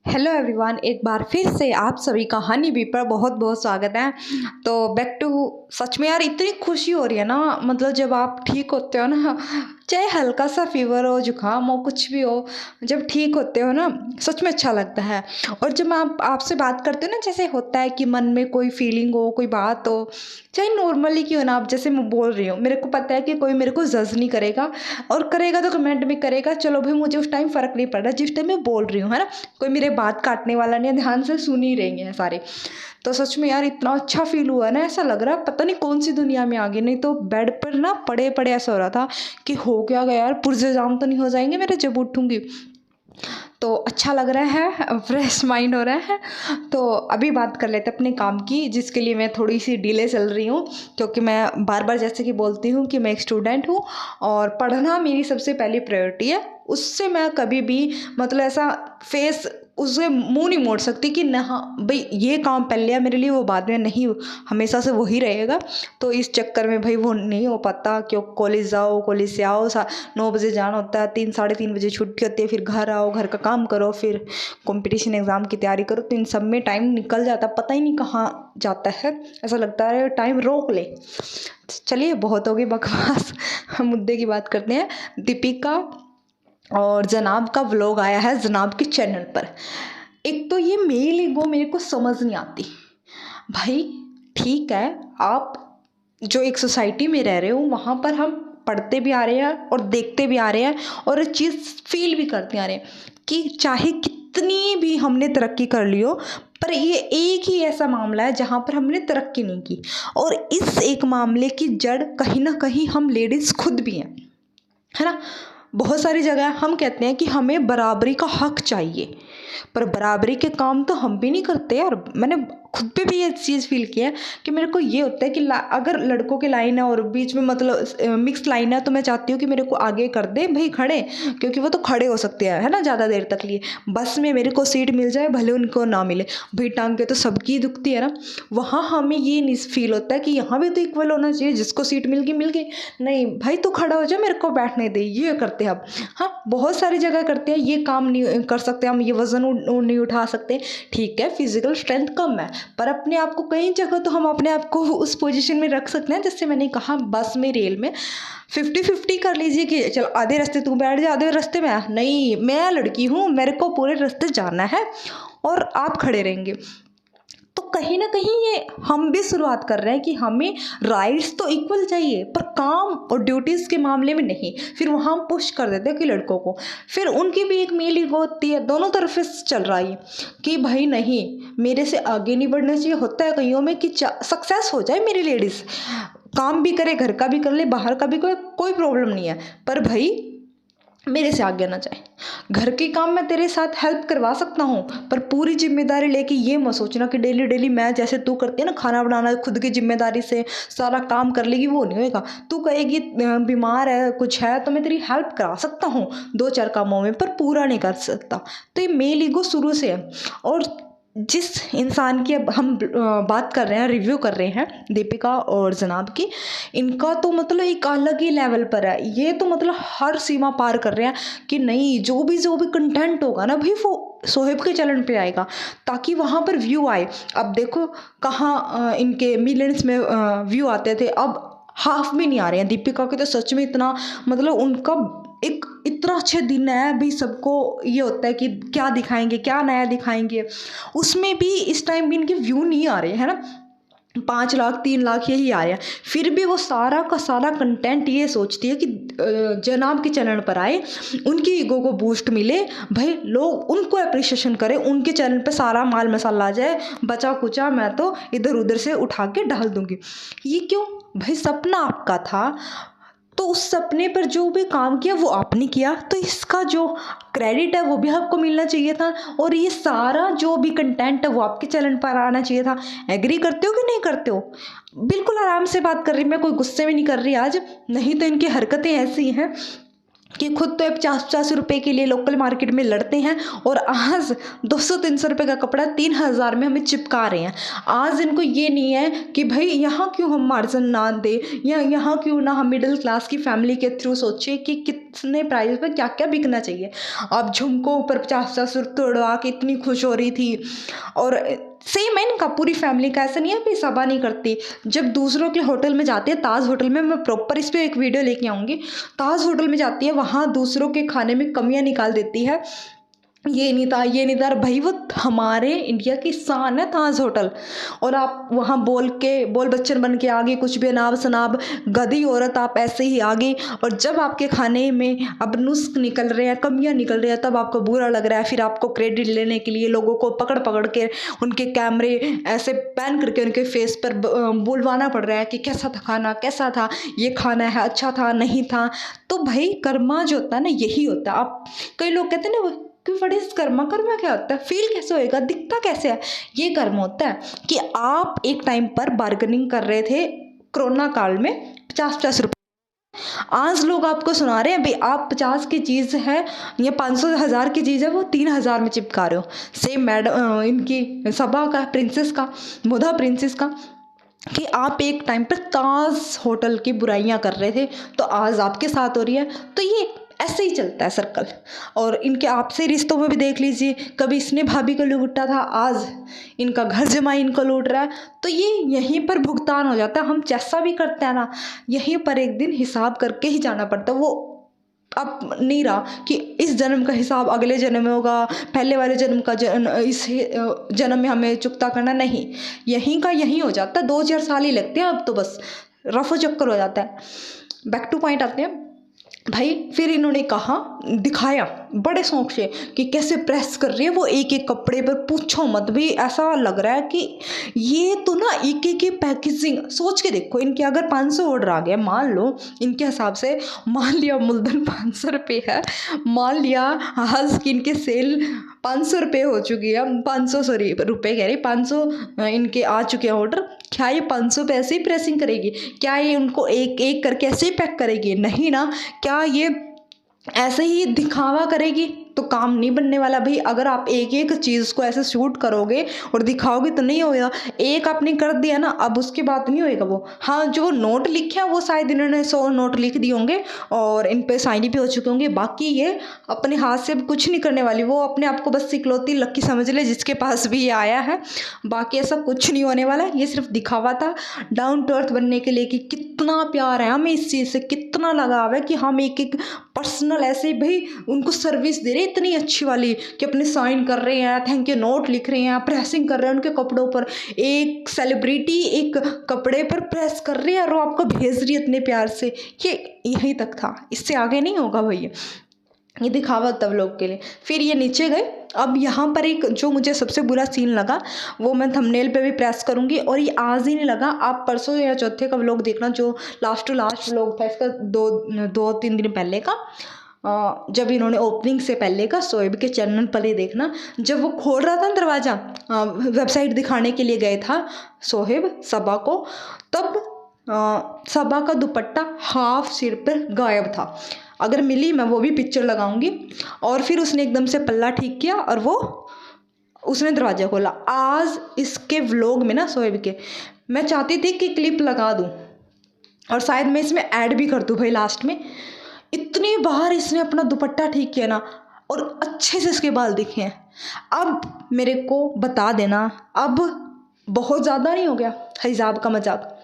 Hello everyone, एक बार फिर से आप सभी का हनी बी पर बहुत बहुत स्वागत है। तो बैक टू सच में यार इतनी खुशी हो रही है ना। मतलब जब आप ठीक होते हो ना, चाहे हल्का सा फीवर हो, जुकाम हो, कुछ भी हो, जब ठीक होते हो ना सच में अच्छा लगता है। और जब आप आपसे बात करते हो ना, जैसे होता है कि मन में कोई फीलिंग हो, कोई बात हो, चाहे नॉर्मली क्यों ना, आप जैसे मैं बोल रही हूँ, मेरे को पता है कि कोई मेरे को जज नहीं करेगा, और करेगा तो कमेंट भी करेगा। चलो भाई, मुझे उस टाइम फ़र्क नहीं पड़ रहा जिस टाइम मैं बोल रही हूँ, है ना। कोई मेरे बात काटने वाला नहीं है, ध्यान से सुन ही रही हैं सारे। तो सच में यार इतना अच्छा फील हुआ ना, ऐसा लग रहा है पता नहीं कौन सी दुनिया में आ गई। नहीं तो बेड पर ना पड़े पड़े ऐसा हो रहा था कि हो क्या गया यार, पुर्जे जाम तो नहीं हो जाएंगे मेरे जब उठूंगी। तो अच्छा लग रहा है, फ्रेश माइंड हो रहा है। तो अभी बात कर लेते हैं अपने काम की, जिसके लिए मैं थोड़ी सी डिले चल रही हूँ, क्योंकि मैं बार बार जैसे कि बोलती हूँ कि मैं एक स्टूडेंट हूँ और पढ़ना मेरी सबसे पहली प्रायोरिटी है। उससे मैं कभी भी मतलब ऐसा फेस उससे मुंह नहीं मोड़ सकती कि ना, हाँ भाई ये काम पहले है मेरे लिए, वो बाद में नहीं, हमेशा से वही रहेगा। तो इस चक्कर में भाई वो नहीं हो पाता, क्यों कॉलेज जाओ, कॉलेज से आओ, 9 बजे जाना होता है, 3 साढ़े 3 बजे छुट्टी होती है, फिर घर आओ, घर का काम करो, फिर कंपटीशन एग्ज़ाम की तैयारी करो। तो इन सब में टाइम निकल जाता, पता ही नहीं कहाँ जाता है। ऐसा लगता है टाइम रोक ले। चलिए बहुत हो गई बकवास, हम मुद्दे की बात करते हैं। दीपिका और जनाब का व्लॉग आया है जनाब के चैनल पर। एक तो ये मेल ईगो मेरे को समझ नहीं आती भाई। ठीक है, आप जो एक सोसाइटी में रह रहे हो, वहाँ पर हम पढ़ते भी आ रहे हैं और देखते भी आ रहे हैं, और एक चीज़ फील भी करते आ रहे हैं कि चाहे कितनी भी हमने तरक्की कर ली हो, पर ये एक ही ऐसा मामला है जहाँ पर हमने तरक्की नहीं की। और इस एक मामले की जड़ कहीं ना कहीं हम लेडीज़ खुद भी हैं, है ना। बहुत सारी जगह हम कहते हैं कि हमें बराबरी का हक चाहिए, पर बराबरी के काम तो हम भी नहीं करते यार। मैंने खुद पे भी ये चीज़ फील किया है कि मेरे को ये होता है कि अगर लड़कों की लाइन है और बीच में मतलब मिक्स लाइन है, तो मैं चाहती हूँ कि मेरे को आगे कर दे भाई खड़े, क्योंकि वो तो खड़े हो सकते हैं, है ना, ज़्यादा देर तक लिए। बस में मेरे को सीट मिल जाए, भले उनको ना मिले, भाई टांग के तो सबकी दुखती है ना। वहाँ हमें ये नहीं फील होता है कि यहाँ भी तो इक्वल होना चाहिए, जिसको सीट मिल गई, नहीं भाई तू खड़ा हो जा, मेरे को बैठने दे। ये करते हैं अब। हाँ, बहुत सारी जगह करते हैं, ये काम नहीं कर सकते हम, ये वजन नहीं उठा सकते। ठीक है, फिजिकल स्ट्रेंथ कम है, पर अपने आप को कई जगह तो हम अपने आप को उस पोजीशन में रख सकते हैं। जैसे मैंने कहा, बस में, रेल में 50-50 कर लीजिए कि चल आधे रास्ते तू बैठ जा, आधे रास्ते में नहीं, मैं लड़की हूँ, मेरे को पूरे रास्ते जाना है और आप खड़े रहेंगे। तो कहीं ना कहीं ये हम भी शुरुआत कर रहे हैं कि हमें राइट्स तो इक्वल चाहिए, पर काम और ड्यूटीज़ के मामले में नहीं। फिर वहाँ हम पुश कर देते हैं कि लड़कों को, फिर उनकी भी एक मेल ईगो होती है, दोनों तरफ से चल रहा है कि भाई नहीं, मेरे से आगे नहीं बढ़ना चाहिए। होता है कईयों में कि सक्सेस हो जाए मेरी लेडीज़, काम भी करे, घर का भी कर ले, बाहर का भी, कोई प्रॉब्लम नहीं है, पर भाई मेरे से आगे ना जाए। घर के काम मैं तेरे साथ हेल्प करवा सकता हूँ, पर पूरी जिम्मेदारी लेके ये मत सोचना कि डेली डेली मैं जैसे तू करती है ना, खाना बनाना खुद की जिम्मेदारी से सारा काम कर लेगी, वो नहीं होएगा। तू कहेगी बीमार है, कुछ है, तो मैं तेरी हेल्प करा सकता हूँ 2-4 कामों में, पर पूरा नहीं कर सकता। तो ये मेल ईगो शुरू से है। और जिस इंसान की अब हम बात कर रहे हैं, रिव्यू कर रहे हैं, दीपिका और जनाब की, इनका तो मतलब एक अलग ही लेवल पर है। ये तो मतलब हर सीमा पार कर रहे हैं कि नहीं, जो भी कंटेंट होगा ना भाई, वो सोहेब के चैनल पे आएगा, ताकि वहाँ पर व्यू आए। अब देखो कहाँ इनके मिलियंस में व्यू आते थे, अब हाफ भी नहीं आ रहे हैं। दीपिका के तो सच में इतना मतलब उनका एक इतना अच्छे दिन है भाई, सबको ये होता है कि क्या दिखाएंगे, क्या नया दिखाएंगे। उसमें भी इस टाइम भी इनके व्यू नहीं आ रहे हैं ना, 5 लाख 3 लाख यही आ रहे हैं। फिर भी वो सारा का सारा कंटेंट ये सोचती है कि जनाब के चैनल पर आए, उनकी ईगो को बूस्ट मिले, भाई लोग उनको अप्रिशिएशन करें, उनके चैनल पर सारा माल मसाला आ जाए, बचा कुचा मैं तो इधर उधर से उठा के डाल दूंगी। ये क्यों भाई? सपना आपका था, तो उस सपने पर जो भी काम किया वो आपने किया, तो इसका जो क्रेडिट है वो भी आपको मिलना चाहिए था। और ये सारा जो भी कंटेंट है वो आपके चैनल पर आना चाहिए था। एग्री करते हो कि नहीं करते हो? बिल्कुल आराम से बात कर रही, मैं कोई गुस्से में नहीं कर रही आज, नहीं तो इनकी हरकतें ऐसी हैं कि खुद तो 50-50 रुपए के लिए लोकल मार्केट में लड़ते हैं और आज 200-300 रुपए का कपड़ा 3000 में हमें चिपका रहे हैं। आज इनको ये नहीं है कि भाई यहाँ क्यों हम मार्जिन ना दें, या यहाँ क्यों ना हम मिडिल क्लास की फैमिली के थ्रू सोचें कि कितने प्राइस पे क्या क्या बिकना चाहिए। अब झुमकों ऊपर 50-50 रुपये उड़वा के इतनी खुश हो रही थी। और सेम है इनका, पूरी फैमिली का, ऐसा नहीं है भाई सबा नहीं करती। जब दूसरों के होटल में जाती है, ताज होटल में, मैं प्रॉपर इस पर एक वीडियो लेके आऊँगी, ताज होटल में जाती है, वहाँ दूसरों के खाने में कमियाँ निकाल देती है, ये नहीं था, ये नहीं था। भाई वो हमारे इंडिया की शान है ताज होटल, और आप वहाँ बोल बच्चन बन के आ गए, कुछ भी अनाब शनाब गधी औरत आप ऐसे ही आ गई। और जब आपके खाने में अब नुस्ख निकल रहे हैं, कमियां निकल रही हैं, तब आपको बुरा लग रहा है। फिर आपको क्रेडिट लेने के लिए लोगों को पकड़ पकड़ के उनके कैमरे ऐसे पैन करके उनके फेस पर बुलवाना पड़ रहा है कि कैसा था खाना, कैसा था ये खाना है, अच्छा था नहीं था। तो भाई कर्मा जो होता है ना, यही होता है। आप कई लोग कहते हैं ना कि व्हाट इज कर्मा, कर्मा क्या होता है, फील कैसे होएगा, दिखता कैसे है। ये कर्म होता है कि आप एक टाइम पर बार्गेनिंग कर रहे थे कोरोना काल में 50-50 रुपये, आज लोग आपको सुना रहे हैं भाई आप 50 की चीज़ है या 500-1000 की चीज़ है वो 3000 में चिपका रहे हो। सेम मैडम इनकी सबा का, प्रिंसेस का, मुदा प्रिंसेस का, कि आप एक टाइम पर ताज होटल की बुराइयां कर रहे थे तो आज आपके साथ हो रही है। तो ये ऐसे ही चलता है सर्कल। और इनके आपसे रिश्तों में भी देख लीजिए, कभी इसने भाभी को लूटा था, आज इनका घर जमाई इनको लूट रहा है। तो ये यहीं पर भुगतान हो जाता है। हम जैसा भी करते हैं ना, यहीं पर एक दिन हिसाब करके ही जाना पड़ता है। वो अब नहीं रहा कि इस जन्म का हिसाब अगले जन्म में होगा, पहले वाले जन्म का इस जन्म में हमें चुकता करना, नहीं, यहीं का यहीं हो जाता है। 2-4 साल ही लगते हैं अब तो, बस रफो चक्कर हो जाता है। बैक टू पॉइंट आते हैं भाई। फिर इन्होंने कहा, दिखाया बड़े शौक से कि कैसे प्रेस कर रही है वो एक एक कपड़े पर, पूछो मत भाई। ऐसा लग रहा है कि ये तो ना एक एक पैकेजिंग, सोच के देखो इनके अगर 500 ऑर्डर आ गया, मान लो इनके हिसाब से, मान लिया मूलधन 500 रुपये है, मान लिया आज की इनके सेल 500 रुपये हो चुकी है, 500 सॉरी रुपये कह रही, 500 इनके आ चुके हैं ऑर्डर। क्या ये 500 पे ऐसे ही प्रेसिंग करेगी? क्या ये उनको एक एक करके ऐसे ही पैक करेगी? नहीं ना। क्या ये ऐसे ही दिखावा करेगी? तो काम नहीं बनने वाला भाई। अगर आप एक एक चीज़ को ऐसे शूट करोगे और दिखाओगे तो नहीं होगा। एक आपने कर दिया ना, अब उसके बाद नहीं होएगा वो। हाँ, जो नोट लिखे हैं वो शायद इन्होंने 100 नोट लिख दिए होंगे और इन पे साइन भी हो चुके होंगे। बाकी ये अपने हाथ से कुछ नहीं करने वाली, वो अपने आप को बस इकलौती लक्की समझ ले जिसके पास भी ये आया है। बाकी ऐसा कुछ नहीं होने वाला। ये सिर्फ दिखावा था डाउन टू अर्थ बनने के लिए, कि कितना प्यार है हमें इस चीज़ से, कितना लगाव है कि हम एक एक पर्सनल ऐसे भाई उनको सर्विस दे रहे, इतनी अच्छी वाली, कि अपने साइन कर रहे हैं, थैंक यू नोट लिख रहे हैं, प्रेसिंग कर रहे हैं उनके कपड़ों पर। एक सेलिब्रिटी एक कपड़े पर प्रेस कर रही है और वो आपको भेज रही है इतने प्यार से। ये यहीं तक था, इससे आगे नहीं होगा भैया। ये दिखावा तब लोग के लिए। फिर ये नीचे गए। अब यहाँ पर एक जो मुझे सबसे बुरा सीन लगा वो मैं थंबनेल पे भी प्रेस करूँगी, और ये आज ही नहीं लगा, आप परसों या चौथे का व्लॉग देखना, जो लास्ट टू लास्ट व्लॉग था इसका, 2-3 दिन पहले का, जब इन्होंने ओपनिंग से पहले का शोएब के चैनल पर ही देखना। जब वो खोल रहा था दरवाज़ा, वेबसाइट दिखाने के लिए गए था शोएब सबा को, तब सबा का दुपट्टा हाफ सिर पर गायब था। अगर मिली मैं वो भी पिक्चर लगाऊंगी। और फिर उसने एकदम से पल्ला ठीक किया और वो उसने दरवाज़ा खोला। आज इसके व्लॉग में ना शोएब के, मैं चाहती थी कि क्लिप लगा दूं और शायद मैं इसमें ऐड भी कर दूं भाई लास्ट में। इतनी बार इसने अपना दुपट्टा ठीक किया ना, और अच्छे से इसके बाल दिखे हैं। अब मेरे को बता देना, अब बहुत ज़्यादा नहीं हो गया हिजाब का मजाक?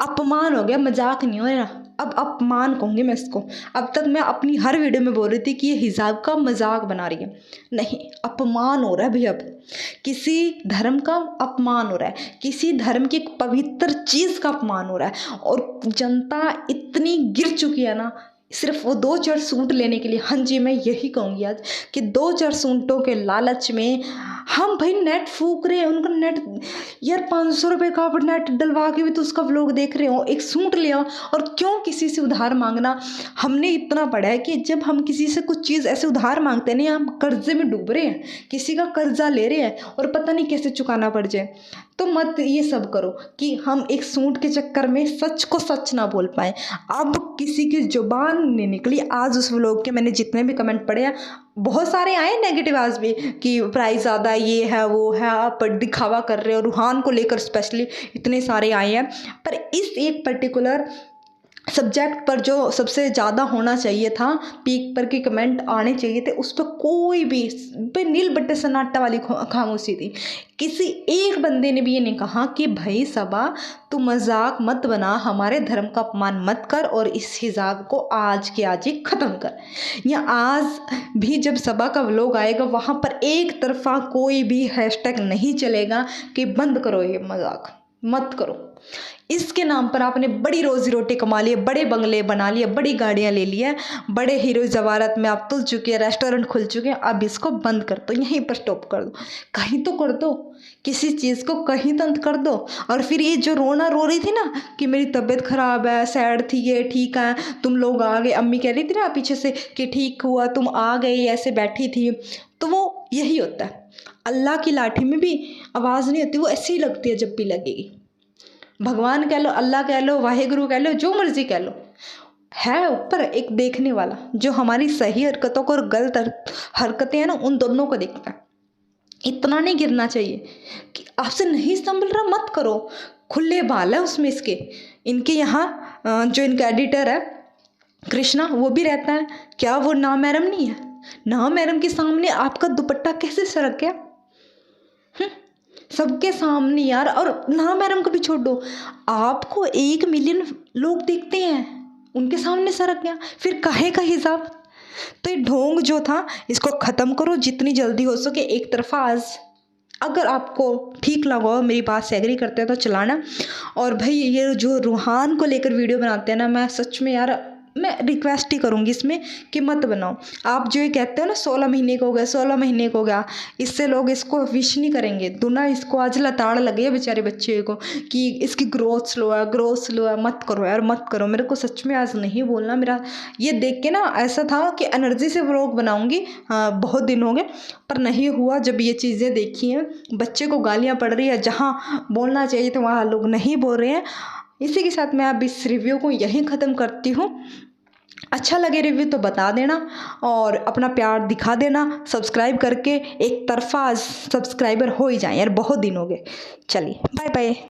अपमान हो गया, मजाक नहीं हो रहा, अब अपमान कहूँगी मैं इसको। अब तक मैं अपनी हर वीडियो में बोल रही थी कि ये हिजाब का मजाक बना रही है, नहीं, अपमान हो रहा है भैया। अब किसी धर्म का अपमान हो रहा है, किसी धर्म की एक पवित्र चीज़ का अपमान हो रहा है। और जनता इतनी गिर चुकी है ना, सिर्फ वो 2-4 सूट लेने के लिए। हाँ जी, मैं यही कहूँगी आज कि 2-4 सूटों के लालच में हम भाई नेट फूक रहे हैं उनका नेट, यार 500 रुपये का आप नेट डलवा के भी तो उसका व्लॉग देख रहे हो, एक सूट ले आओ। और क्यों किसी से उधार मांगना। हमने इतना पढ़ा है कि जब हम किसी से कुछ चीज़ ऐसे उधार मांगते हैं ना, हम कर्जे में डूब रहे हैं, किसी का कर्जा ले रहे हैं और पता नहीं कैसे चुकाना पड़ जाए। तो मत ये सब करो कि हम एक सूट के चक्कर में सच को सच ना बोल पाए। अब किसी की जुबान नहीं निकली। आज उस व्लॉग के मैंने जितने भी कमेंट पढ़े हैं, बहुत सारे आए नेगेटिव आज भी कि प्राइस ज़्यादा, ये है वो है, आप दिखावा कर रहे हो, रूहान को लेकर स्पेशली इतने सारे आए हैं। पर इस एक पर्टिकुलर सब्जेक्ट पर जो सबसे ज़्यादा होना चाहिए था, पीक पर के कमेंट आने चाहिए थे, उस पर कोई भी नील बट्टे सन्नाटा वाली खामोशी थी। किसी एक बंदे ने भी ये नहीं कहा कि भाई सबा तू मजाक मत बना, हमारे धर्म का अपमान मत कर और इस हिजाब को आज के आज ही ख़त्म कर। या आज भी जब सबा का व्लॉग आएगा वहाँ पर एक तरफा कोई भी हैशटैग नहीं चलेगा कि बंद करो ये मजाक, मत करो। इसके नाम पर आपने बड़ी रोजी रोटी कमा ली है, बड़े बंगले बना लिए, बड़ी गाड़ियाँ ले ली है, बड़े हीरो जवारत में आप तुल चुके हैं, रेस्टोरेंट खुल चुके हैं। अब इसको बंद कर दो, यहीं पर स्टॉप कर दो, कहीं तो कर दो, किसी चीज़ को कहीं तो अंत कर दो। और फिर ये जो रोना रो रही थी ना कि मेरी तबीयत ख़राब है, सैड थी, ये ठीक है, तुम लोग आ गए, अम्मी कह रही थी ना पीछे से कि ठीक हुआ तुम आ गए, ऐसे बैठी थी, तो वो यही होता है। अल्लाह की लाठी में भी आवाज़ नहीं होती, वो ऐसी ही लगती है जब भी लगेगी। भगवान कह लो, अल्लाह कह लो, वाहेगुरु कह लो, जो मर्जी कह लो, है ऊपर एक देखने वाला जो हमारी सही हरकतों को और गलत हरकतें हैं ना उन दोनों को देखता है। इतना नहीं गिरना चाहिए कि आपसे नहीं संभल रहा, मत करो। खुले बाल है उसमें इसके, इनके यहाँ जो इनका एडिटर है कृष्णा, वो भी रहता है क्या, वो नामहरम नहीं है? नामहरम के सामने आपका दुपट्टा कैसे सरक गया? सबके सामने यार। और नामहरम को भी छोड़ दो, आपको 1 मिलियन लोग देखते हैं, उनके सामने सरक गया, फिर काहे का हिसाब? तो ये ढोंग जो था इसको ख़त्म करो जितनी जल्दी हो सके, एक तरफा। आज अगर आपको ठीक लगा हो, मेरी बात से एग्री करते हैं तो चलाना। और भाई ये जो रूहान को लेकर वीडियो बनाते हैं ना, मैं सच में यार मैं रिक्वेस्ट ही करूँगी इसमें कि मत बनाओ। आप जो ये कहते हो ना 16 महीने को हो गया, 16 महीने को हो गया, इससे लोग इसको विश नहीं करेंगे। दुना इसको आज लताड़ लगी है बेचारे बच्चे को कि इसकी ग्रोथ स्लो है, ग्रोथ स्लो है। मत करो यार, मत करो। मेरे को सच में आज नहीं बोलना, मेरा ये देख के ना ऐसा था कि एनर्जी से व्लॉग बनाऊँगी, बहुत दिन हो गए, पर नहीं हुआ। जब ये चीज़ें देखी हैं, बच्चे को गालियाँ पड़ रही है, जहाँ बोलना चाहिए तो वहाँ लोग नहीं बोल रहे हैं। इसी के साथ मैं अब इस रिव्यू को यहीं ख़त्म करती हूँ। अच्छा लगे रिव्यू तो बता देना और अपना प्यार दिखा देना सब्सक्राइब करके। एक तरफा सब्सक्राइबर हो ही जाए यार, बहुत दिन हो गए। चलिए बाय बाय।